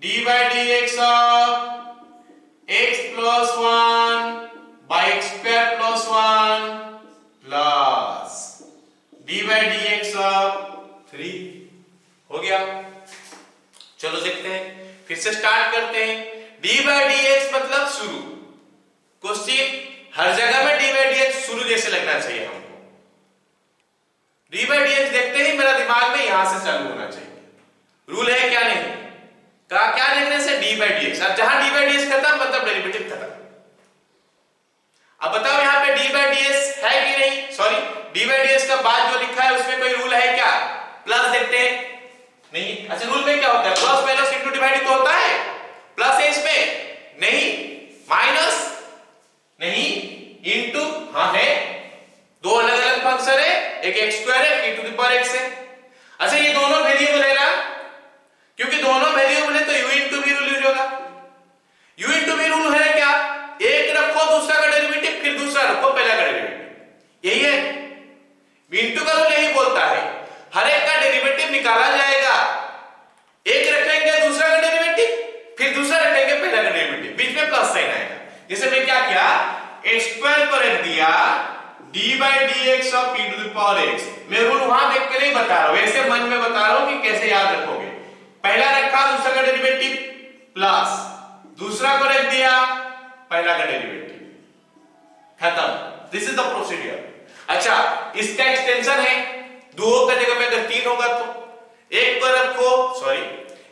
d by dx of x plus 1 by x square plus 1 plus d by dx of 3। हो गया? चलो देखते हैं, फिर से स्टार्ट करते हैं। d by dx मतलब शुरू। क्वेश्चन हर जगह में d by dx शुरू जैसे लगना चाहिए हमको। d by dx देखते ही मेरा दिमाग में यहां से चालू होना चाहिए। रूल है क्या? नहीं का क्या लिखने से d by dx, अब जहां d by dx खत्म मतलब डेरिवेटिव खत्म। अब बताओ यहाँ पे d by dx है कि नहीं? सॉरी, d by dx का बाद जो लिखा है उसमें कोई रूल है क्या? प्लस देखते हैं, नहीं। अच्छा रूल में क्या होता है? प्लस माइनस इनटू डिवाइड तो होता है, प्लस है इसमें नहीं, माइनस नहीं, इनटू हाँ है, दो अलग अलग फंक्शन है, एक x स्क्वायर है, एक e to the power x है। अच्छा ये दोनों वेरिएबल है ना, क्योंकि दोनों वेरिएबल है तो u into v rule use होगा। u इनटू v रूल है क्या? एक रखो दूसरा का डेरिवेटिव, फिर दूसरा रखो पहला का डेरिवेटिव, यही है। इनटू का रूल यही बोलता है, हर एक का डेरिवेटिव निकाला जाएगा, एक रखेंगे दूसरा का डेरिवेटिव, फिर दूसरा रखेंगे पहला का डेरिवेटिव, बीच में प्लस साइन आएगा। जैसे मैं क्या किया, x स्क्वायर को रख दिया d by dx of e to the power x। मैं रूल वहां देख के नहीं बता रहा हूं, ऐसे मन में बता रहा हूं कि कैसे याद रखोगे। पहला रखा दूसरा का डेरिवेटिव प्लस, दूसरा को रख दिया पहला का डेरिवेटिव, खत्म। This is the procedure. अच्छा इसका एक्सटेंशन है, दो का जगह में अगर 3 होगा तो एक को रखो, सॉरी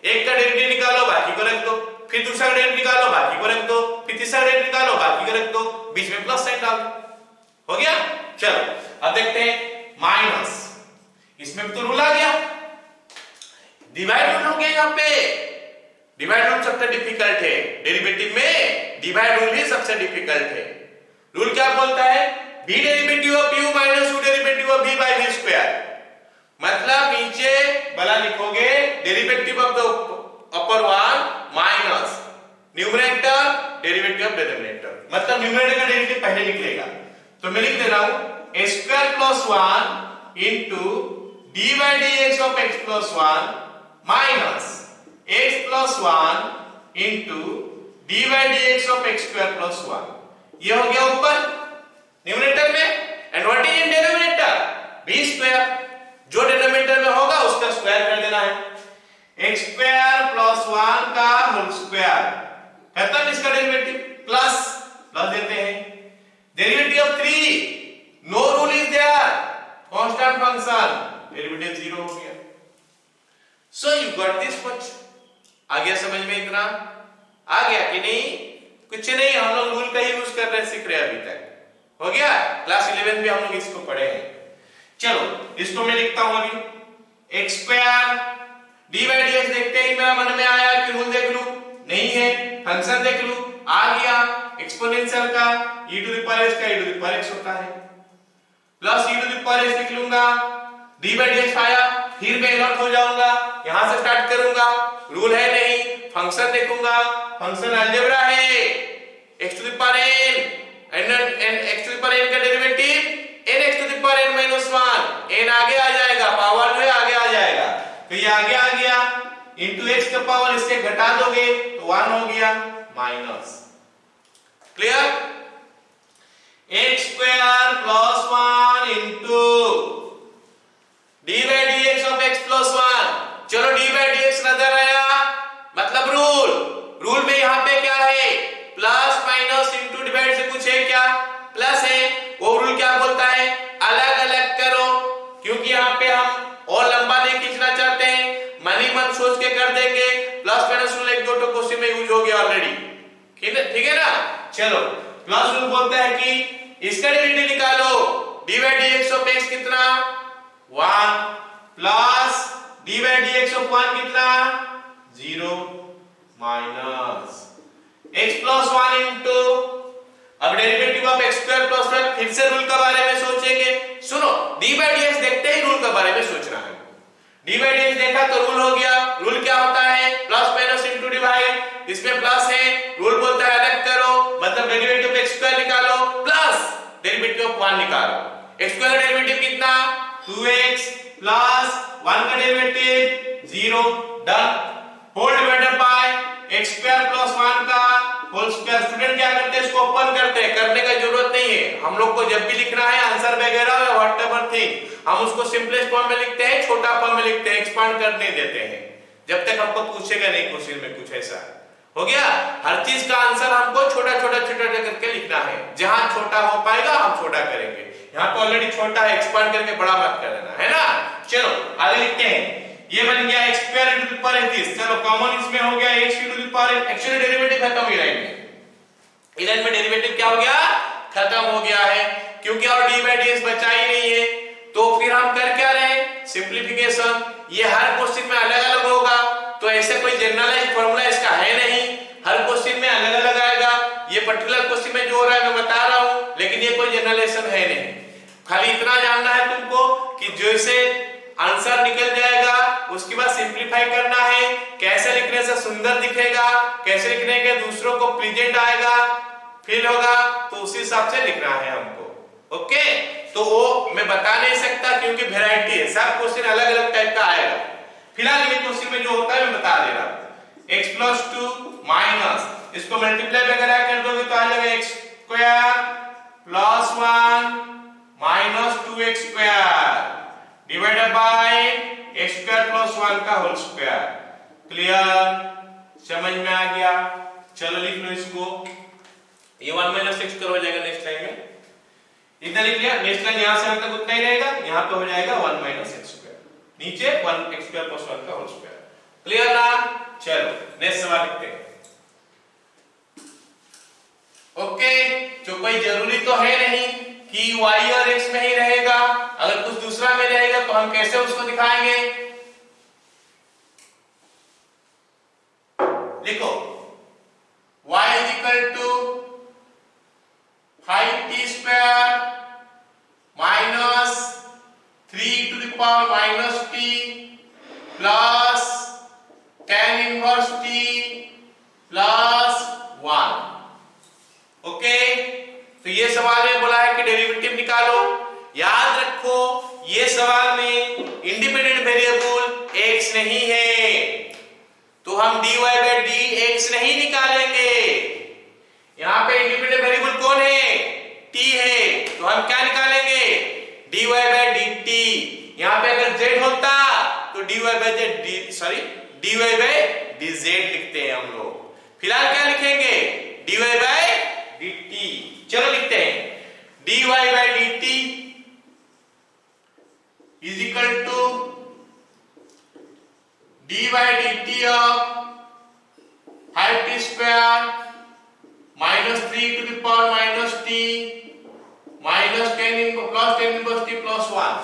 एक का डेरिवेटिव निकालो बाकी को रख दो, फिर दूसरा का डेरिवेटिव निकालो बाकी को रख दो, फिर तीसरा डेरिवेटिव निकालो बाकी को रख दो, बीच में प्लस साइन डाल दो। हो गया? चलो अब देखते हैं माइनस, इसमें तो रूल आ गया, डिवाइड रूल हो गया। यहाँ पे डिवाइड रूल सबसे डिफिकल्ट है, डेरिवेटिव में डिवाइड रूल ही सबसे डिफिकल्ट है। रूल क्या बोलता है? v derivative of u minus u derivative of v by v square. मतलब नीचे वाला लिखोगे derivative of the upper one minus numerator derivative of denominator, मतलब न्यूमरेटर का डेरिवेटिव पहले निकलेगा। तो मैं लिख दे रहा हूं a square plus 1 into d by dx of x plus 1 minus x plus 1 into d by dx of x square plus 1। ये हो गया ऊपर न्यूमरेटर में, and what is in denominator? v square, जो डिनोमिनेटर में होगा उसका स्क्वायर कर देना है, x स्क्वायर प्लस 1 का होल स्क्वायर, खत्म। इसका derivative plus derivative of 3, no rule is there, constant function, derivative 0 हो गया। So you got this much. आ गया समझ में? इतना आ गया कि नहीं? कुछ नहीं, हम लोग रूल का ही यूज कर रहे, सीख रहे अभी तक। हो गया? क्लास 11 में हम लोग इसको पढ़े हैं। चलो इसको मैं लिखता हूं अभी, x स्क्वायर dy dx। देखते ही मेरा मन में आया कि रूल देख लूं, नहीं है, फंक्शन देख लूं, आ गया एक्सपोनेंशियल का e to the power x का e to the power x होता है, plus e to the power x लिख लूंगा, dy dx आया, फिर मैं अलर्ट हो जाऊंगा, यहां से स्टार्ट करूंगा, रूल है नहीं, फंक्शन देखूंगा, फंक्शन अलजेब्रा है, x to the power n and x to the power n का derivative n x to the power n minus 1, n आगे आ जाएगा, पावर जो है आगे आ जाएगा, तो ये आगे आ गया, इनटू x का पावर इससे घटा दोगे तो 1 हो गया minus. Clear? x square plus 1 into dy dx of x plus 1। चलो dy dx नजर आया, मतलब रूल में यहां पे क्या है, प्लस माइनस इनटू डिवाइड से कुछ है क्या, प्लस है, वो रूल क्या बोलता है, अलग अलग करो, क्योंकि यहाँ पे हम और लंबा नहीं खींचना चाहते हैं, मन ही मन सोच के कर देंगे। प्लस माइनस रूल एक दो तो क्वेश्चन में यूज हो गया ऑलरेडी, ठीक है ना? चलो प्लस रूल बोलता है कि इसका डेरिवेटिव निकालो, dy dx ऑफ x कितना 1 प्लस dy dx ऑफ 1 कितना 0 माइनस x प्लस 1 इनटू, अब derivative of x square plus 1, फिर से रूल के बारे में सोचेंगे। सुनो, dy dx देखते ही रूल के बारे में सोचना है। dy dx देखा तो रूल हो गया, रूल क्या होता है, प्लस माइनस इनटू डिवाइड, इसमें प्लस है, रूल बोलता है अलग करो, मतलब डेरिवेटिव ऑफ x स्क्वायर निकालो प्लस डेरिवेटिव ऑफ 1 निकालो। x स्क्वायर का डेरिवेटिव कितना 2x प्लस 1 का derivative 0, done, whole divided by x square plus 1 का होल स्क्वायर। स्टूडेंट क्या करते हैं, इसको ओपन करते हैं, करने का जरूरत नहीं है, हम लोग को जब भी लिखना है आंसर वगैरह या व्हाटएवर थिंग, हम उसको सिंपलेस्ट फॉर्म में लिखते हैं, छोटा फॉर्म में लिखते हैं, एक्सपांड करने देते हैं, जब तक हमको पूछेगा नहीं क्वेश्चन में कुछ ऐसा। हो गया? हर चीज का आंसर हमको छोटा छोटा करके लिखना है, जहां छोटा हो पाएगा हम छोटा करेंगे, यहाँ पे ऑलरेडी छोटा है, एक्सपांड करके बड़ा मत कर देना, है ना? चलो आगे लिखते हैं, ये बन गया x square into the power x। चलो कॉमन इसमें हो गया x into the power, actually derivative खत्म हो गया, इधर में डेरिवेटिव क्या हो गया, खत्म हो गया है, क्योंकि और dy dx बचा ही नहीं है, तो फिर हम कर क्या रहे, सिंपलीफिकेशन। ये हर क्वेश्चन में अलग अलग होगा, तो ऐसे कोई जनरलाइज्ड फार्मूला इसका है नहीं, हर क्वेश्चन में अलग अलग आएगा। ये पर्टिकुलर क्वेश्चन में जो हो रहा है मैं बता रहा हूं, लेकिन ये कोई जनरलाइजेशन है नहीं, खाली इतना जानना है तुमको कि जैसे आंसर निकल जाएगा उसके बाद सिंपलीफाई करना है, कैसे लिखने से सुंदर दिखेगा, कैसे लिखने के दूसरों को प्रेजेंट आएगा, फील होगा, तो उसी हिसाब से लिखना है हमको। ओके, तो वो मैं बता नहीं सकता क्योंकि वैरायटी है, सब क्वेश्चन अलग अलग टाइप का आएगा। फिलहाल ये क्वेश्चन में जो होता है मैं बता दे रहा हूं, x प्लस 2 माइनस, इसको मल्टीप्लाई वगैरह कर दोगे तो आ जाएगा x square plus 1 minus 2x square divided by x square plus 1 का होल स्क्वायर। क्लियर? समझ में आ गया? चलो लिख लो इसको, ये 1 माइनस x हो जाएगा नेक्स्ट लाइन में, इतना लिख लिया, नेक्स्ट लाइन यहां से तक उतना ही रहेगा, यहां पे हो जाएगा 1 माइनस x स्क्वायर, नीचे 1x स्क्वायर प्लस 1 का होल स्क्वायर। क्लियर ना? चलो नेक्स्ट सवाल लिखते हैं। ओके, जो कोई जरूरी तो है नहीं कि y और x में ही रहेगा, अगर कुछ दूसरा में रहेगा तो हम कैसे उसको दिखाएंगे? लिखो y is equal to 5t square minus 3 to the power minus t plus tan inverse t plus 1। Okay, तो ये सवाल में बोला है कि डेरिवेटिव निकालो। याद रखो ये सवाल में इंडिपेंडेंट वेरिएबल x नहीं है, तो हम dy by dx नहीं निकालेंगे। यहां पे इंडिपेंडेंट वेरिएबल कौन है? t है, तो हम क्या निकालेंगे? dy by dt। यहां पे अगर z होता तो dy by dz लिखते हैं हम लोग। फिलहाल क्या लिखेंगे? dy by dt। चलो लिखते हैं dy by dt is equal to d by dt of 5t square minus 3 to the power minus t minus 10 in plus 10 inverse t plus 1।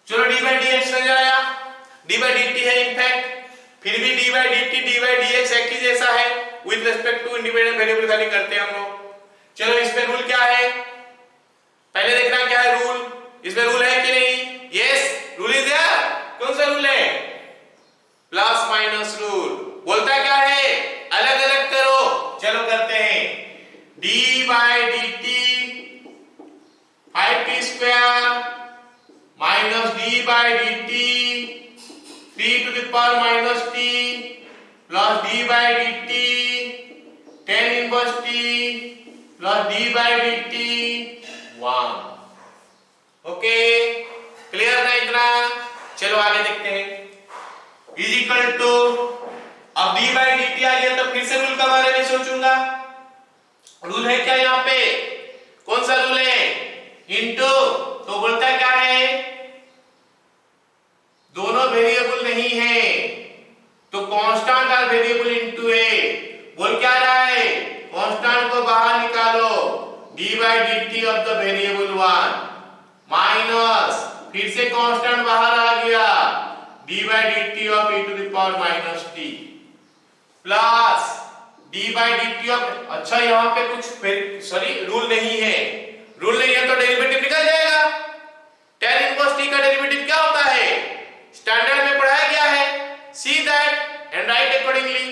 चलो d by dx नजर आया, d by dt है इनफैक्ट, फिर भी d by dt d by dx एक ही जैसा है with respect to independent variable खाली करते हैं हम लोग। चलो इसमें रूल क्या है, पहले देखना क्या है रूल, इसमें रूल है कि नहीं? Yes rule is there. कौन सा रूल है? Plus minus rule. बोलता क्या है? अलग अलग करो। चलो करते हैं, d by dt 5t square minus d by dt 3 to the power minus t plus d by dt 10 inverse t plus d by dt 1। Okay clear ना इतना? चलो आगे देखते हैं। इज इक्वल टू, अब d by dt आ गया तो फिर से रूल के बारे में सोचूंगा। रूल है क्या यहाँ पे? कौन सा रूल है? इनटू, तो बोलता क्या है? दोनों वेरिएबल नहीं है तो कांस्टेंट और वेरिएबल इनटू ए। बोल क्या रहा है? कांस्टेंट को बाहर निकालो, d by dt of the variable 1 minus, फिर से कांस्टेंट बाहर आ गया, d by dt of e to the power minus t plus d by dt of, अच्छा यहाँ पे कुछ सॉरी रूल नहीं है, रूल नहीं है तो डेरिवेटिव निकल जाएगा। tan इनवर्स t का डेरिवेटिव क्या होता है? स्टैंडर्ड में पढ़ाया गया है, see that and right accordingly.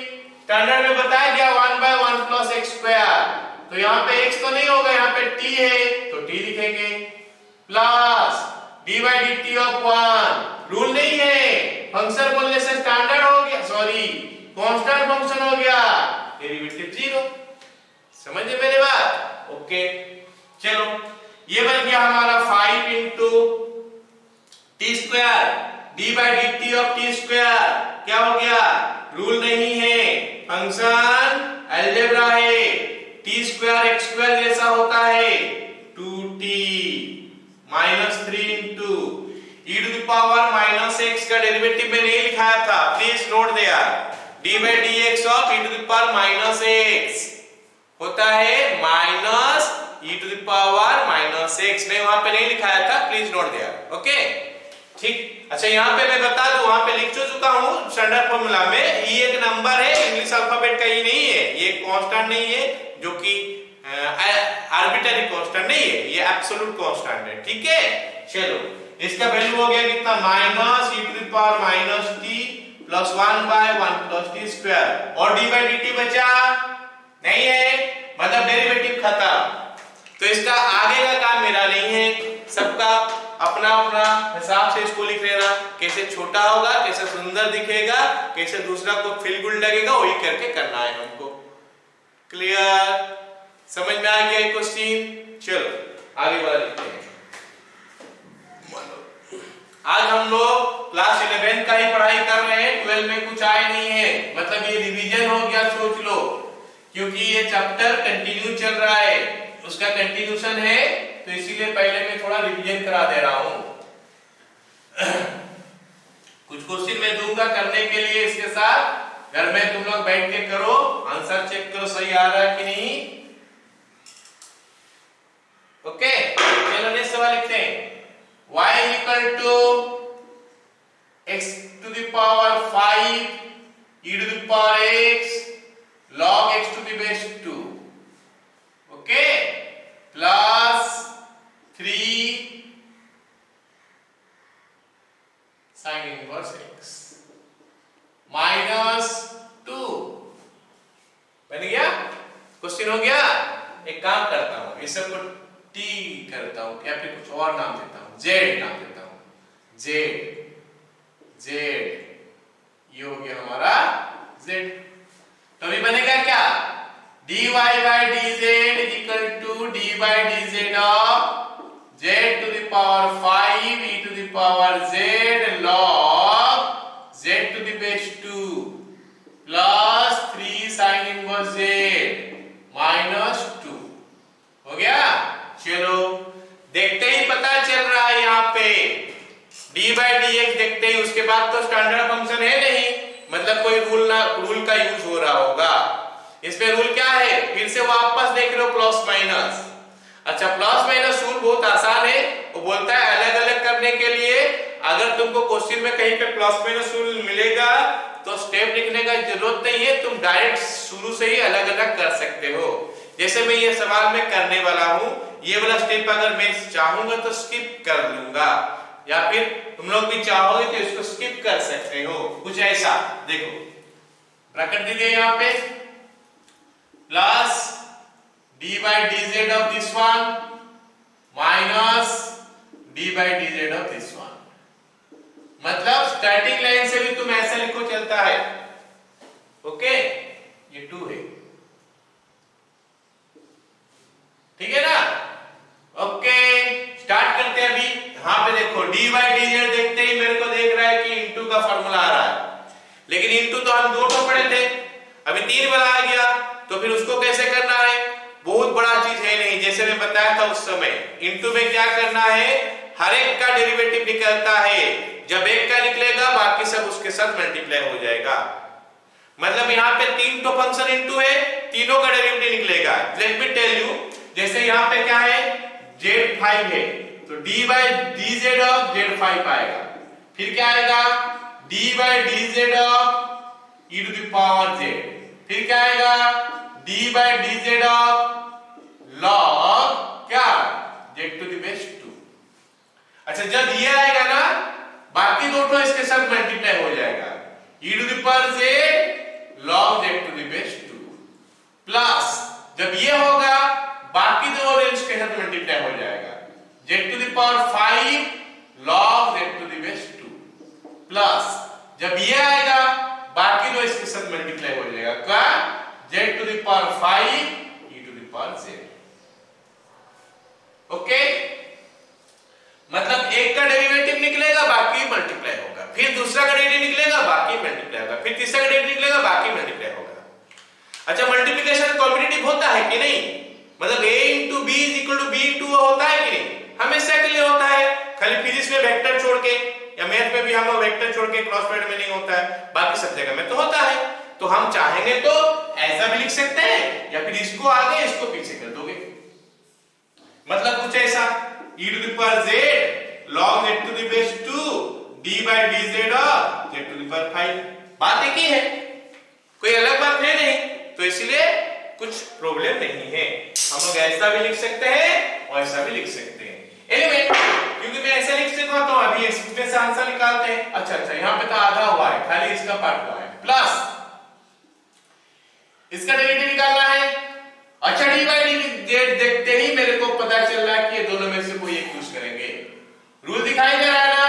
Standard में बताया गया 1 by 1 plus x square, तो यहाँ पे x तो नहीं होगा, यहाँ पे t है तो t लिखेंगे plus d by dt of 1। Rule नहीं है, फंक्शन बोलने से स्टैंडर्ड हो गया, सॉरी कांस्टेंट फंक्शन हो गया, डेरिवेटिव 0। समझे मेरी बात? ओके चलो ये बन गया हमारा 5 into t square d by dt of t square। क्या हो गया? रूल नहीं है, फंक्शन अलजेब्रा है, t square x square जैसा होता है, 2t minus 3 into e to the power minus x का डेरिवेटिव में नहीं लिखाया था, please note there, d by dx of e to the power minus x होता है minus e to the power minus x, मैं वहां पे नहीं लिखाया था, प्लीज नोट देयर। ओके ठीक। अच्छा यहाँ पे मैं बता दूं, वहां पे लिख चुका हूं स्टैंडर्ड फॉर्मूला में, ये एक नंबर है, इंग्लिश अल्फाबेट का ही नहीं है, ये कांस्टेंट नहीं है जो कि आर्बिट्ररी कांस्टेंट नहीं है, ये एब्सोल्यूट कांस्टेंट है। ठीक है चलो इसका वैल्यू हो गया कितना? Minus e to the power minus t plus 1 by 1 plus t square, और d by dt बचा नहीं है, मतलब डेरिवेटिव खत्म। तो इसका आगे का काम मेरा नहीं है, सबका अपना अपना हिसाब से इसको लिख लेना, कैसे छोटा होगा, कैसे सुंदर दिखेगा, कैसे दूसरा को फील गुड लगेगा, वही करके करना है हमको। क्लियर? समझ में आ गया ये क्वेश्चन? चलो आगे वाला लिखते हैं। आज हम लोग क्लास 11 का ही पढ़ाई कर रहे हैं, 12 में कुछ आए नहीं है, मतलब ये रिवीजन हो गया, सोच लो, क्योंकि ये चैप्टर कंटिन्यू चल रहा है, उसका कंटिन्यूशन है, तो इसीलिए पहले मैं थोड़ा रिवीजन करा दे रहा हूं। कुछ क्वेश्चन मैं दूंगा करने के लिए, इसके साथ घर में तुम लोग बैठ के करो, आंसर चेक करो सही आ रहा है कि नहीं। ओके चलो नेक्स्ट सवाल लिखते हैं। y equal to x to the power 5 e to the power x log x to the base 2, okay, plus 3 sin inverse x minus 2। बन गया? क्वेश्चन हो गया? एक काम करता हूं, इस सबको t करता हूं या फिर कुछ और नाम देता हूं, z नाम देता हूं, z ये हो गया हमारा z। तो अभी बनेगा क्या? dy by dz is equal to dy by dz of z to the power 5 e to the power z log z to the base 2 plus 3 sin inverse z minus 2। हो गया? चलो कहीं उसके बाद तो स्टैंडर्ड फंक्शन है नहीं, मतलब कोई रूल का यूज हो रहा होगा। इसमें रूल क्या है, फिर से वापस देख लो प्लस माइनस। अच्छा, प्लस माइनस रूल बहुत आसान है, वो बोलता है अलग अलग करने के लिए अगर तुमको क्वेश्चन में कहीं पे प्लस माइनस रूल मिलेगा तो स्टेप लिखने का जरूरत नहीं है, तुम डायरेक्ट शुरू से ही अलग अलग कर सकते हो। जैसे मैं ये सवाल में करने वाला हूं, ये वाला स्टेप अगर मैं चाहूंगा तो स्किप कर लूंगा, या फिर तुम लोग भी चाहोगे तो इसको स्किप कर सकते हो, कुछ ऐसा। देखो ब्रैकेट दी गई यहाँ पे, plus D by d z of this one minus D by d z of this one. मतलब स्टार्टिंग लाइन से भी तुम ऐसा लिखो चलता है। ओके, ये 2 है, ठीक है ना। ओके, स्टार्ट करते हैं अभी। यहां पे देखो डी बाई डी जेड देखते ही मेरे को देख रहा है कि इंटू का फॉर्मूला आ रहा है, लेकिन इंटू तो हम 2 तो पढ़े थे, अभी 3 वाला आ गया, तो फिर उसको कैसे करना है, बहुत बड़ा चीज है नहीं, जैसे मैं बताया था उस समय। इंटू में क्या करना है, हर एक का डेरिवेटिव निकलता है, जब एक का निकलेगा बाकी सब उसके साथ मल्टीप्लाई हो जाएगा। मतलब यहाँ पे 3 तो फंक्शन इंटू है, तीनों का डेरिवेटिव निकलेगा। लेट मी टेल यू, जैसे यहाँ पे क्या है, z5 है, तो d by d z of z5 आएगा। फिर क्या आएगा, d by d z of e to the power z। फिर क्या आएगा, d by d z of log क्या, z टू द बेस 2। अच्छा, जब ये आएगा ना, बाकी दो तो इसके साथ मल्टीप्लाई हो जाएगा, e to the power z log z to the base 2, plus जब ये होगा बाकी दो रेंज के साथ मल्टीप्लाई हो जाएगा, z to the power 5 log z to the base 2, plus जब ये आएगा बाकी दो इसके साथ मल्टीप्लाई हो जाएगा, क्या, z to the power 5 e to the power z। Okay, मतलब एक का डेरिवेटिव निकलेगा बाकी मल्टीप्लाई होगा, फिर दूसरा का डेरिवेटिव निकलेगा बाकी मल्टीप्लाई होगा, फिर तीसरा का डेरिवेटिव निकलेगा बाकी मल्टीप्लाई होगा। अच्छा, मल्टीप्लिकेशन कॉम्बिनेटिव होता है कि नहीं, मतलब a into b is equal to b into a होता है कि नहीं, हमेशा के लिए होता है, खाली फिजिक्स में वेक्टर छोड़ के, या मैथ में भी हम लोग वेक्टर छोड़ के क्रॉस प्रोडक्ट में नहीं होता है, बाकी सब जगह में तो होता है। तो हम चाहेंगे तो ऐसा भी लिख सकते हैं, या फिर इसको आगे इसको पीछे कर दोगे, मतलब कुछ ऐसा, e to the power z log z to the base 2 d by dz of z to the power 5। बात एक ही है, कोई अलग बात है नहीं, तो इसलिए कुछ प्रॉब्लम नहीं है, हम लोग ऐसा भी लिख सकते हैं और ऐसा भी लिख सकते हैं। एनीवे, क्योंकि मैं ऐसा लिख सकता हूं तो अभी इसमें से आंसर निकालते हैं। अच्छा, यहाँ पे तो आधा हुआ है, खाली इसका पार्ट हुआ है, प्लस इसका डेरिवेटिव निकालना है। अच्छा, डी बाई डी जेड देखते ही मेरे को पता चल रहा है कि ये दोनों में से कोई एक यूज करेंगे। रूल दिखाई दे रहा है ना,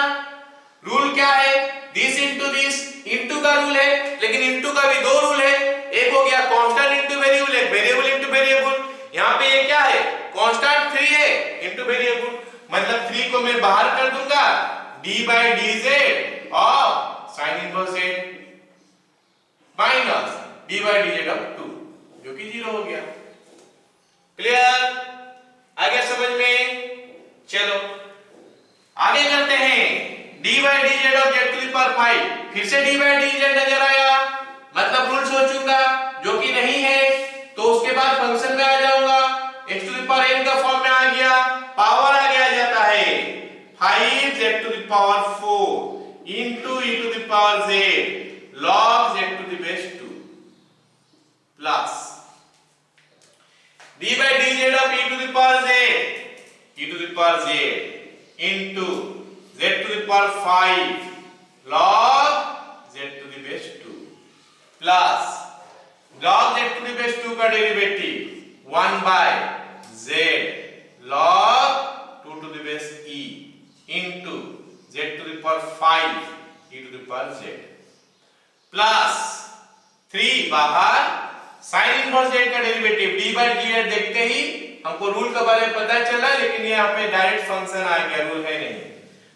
रूल क्या है, दिस इंटू दिस, इंटू का रूल है, लेकिन इंटू का भी 2 रूल है, एक हो गया कांस्टेंट इंटू वेरिएबल, एक वेरिएबल इंटू वेरिएबल। यहाँ पे ये क्या है, कांस्टेंट 3 है इंटू वेरिएबल, मतलब 3 को मैं बाहर कर दूंगा, d by d z of sine inverse z minus d by d z of 2, जो कि 0 हो गया। क्लियर, आ गया समझ में। चलो आगे करते हैं, d by d z of z to the power 5, फिर से d बाई डी जेड नजर आया, मतलब रूल सोचूंगा, जो कि नहीं है तो उसके बाद फंक्शन में आ जाऊंगा, x to the power n का फॉर्म में आ गया, पावर आगे आ जाता है 5z to the power 4 into e to the power z log z to the base 2 plus d by dz of e to the power z into z to the power 5 log z to the base 2 plus log z to the base 2 का derivative 1 by z log 2 to the base e into z to the power 5 e to the power z plus 3 बाहर साइन इनवर्स z का डेरिवेटिव d by dz देखते ही हमको रूल के बारे में पता चला, लेकिन यहाँ पे डायरेक्ट फंक्शन आ गया, रूल है नहीं,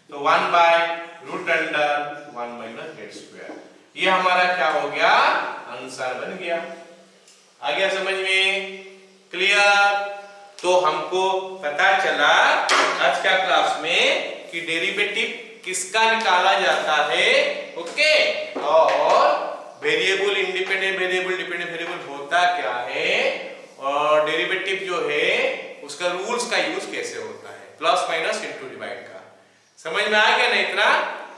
तो 1 by root under 1 minus z square, ये हमारा क्या हो गया, आंसर बन गया। आ गया समझ में, क्लियर। तो हमको पता चला आज का क्लास में कि डेरिवेटिव किसका निकाला जाता है, ओके। और variable independent variable dependent variable होता क्या है, और डेरिवेटिव जो है उसका रूल्स का यूज कैसे होता है, प्लस माइनस इनटू डिवाइड का। समझ में आ गया ना इतना?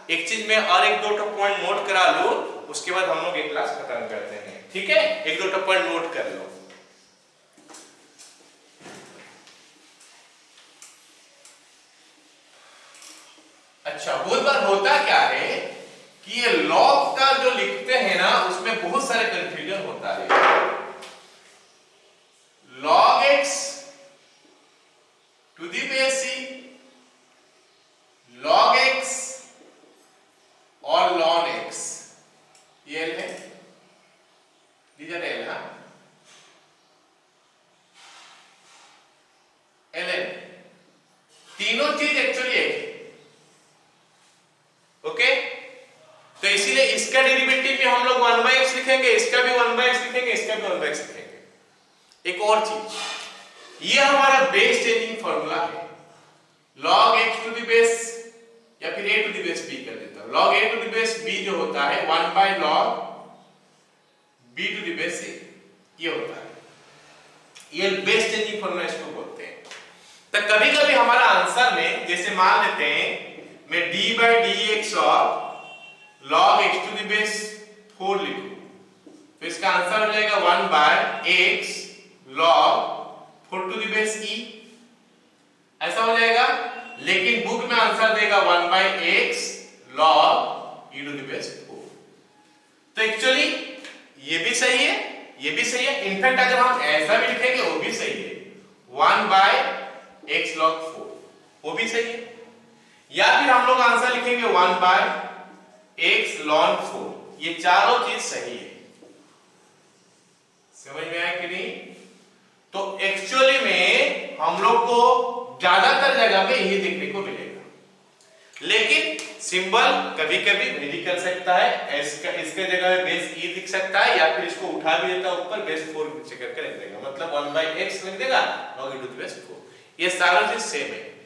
एक चीज में और एक दो पॉइंट नोट करा लो, उसके बाद हम लोग एक क्लास खत्म करते हैं, ठीक है? एक दो पॉइंट नोट कर लो। अच्छा, बहुत बार होता क्या है कि ये लॉग का जो लिखते हैं ना उसमें बहुत सारे कंफ्यूजन होता है। log x to the base c, log x और ln x, ये L है, लीजिए L है, ln, तीनों चीज एक्चुअली एक है, ओके। तो इसीलिए इसका डेरिवेटिव में हम लोग 1/x लिखेंगे, इसका भी 1/x लिखेंगे, इसका भी 1/x लिखेंगे। एक और चीज, ये हमारा बेस चेंजिंग फॉर्मूला है, log x to the base या फिर a to the base b कर देता हूं। log a to the base b जो होता है 1/log b to the base a, ये होता है, ये बेस चेंजिंग फॉर्मूला इसको बोलते हैं। तो कभी कभी हमारा आंसर में जैसे मान लेते हैं मैं d/dx और log x to the base 4 लिखूं, तो इसका आंसर हो जाएगा 1/x log 4 to the base e, ऐसा हो जाएगा। लेकिन बुक में आंसर देगा 1/x log e to the base 4। तो एक्चुअली ये भी सही है, ये भी सही है, इनफैक्ट अगर हम ऐसा भी लिखेंगे वो भी सही है, 1/x log 4, वो भी सही है। या फिर हम लोग आंसर लिखेंगे 1/x log 4, ये चारों चीज सही है। समझ में आया कि नहीं? तो एक्चुअली में हम लोग को ज्यादातर जगह पे यही देखने को मिलेगा, लेकिन सिंबल कभी कभी वेरी कर सकता है, इसके जगह में बेस e लिख सकता है, या फिर इसको उठा भी देता है ऊपर, बेस 4 नीचे करके लिख देगा, मतलब 1/x लिख देगा log e to the base 4। ये सारा चीज सेम है,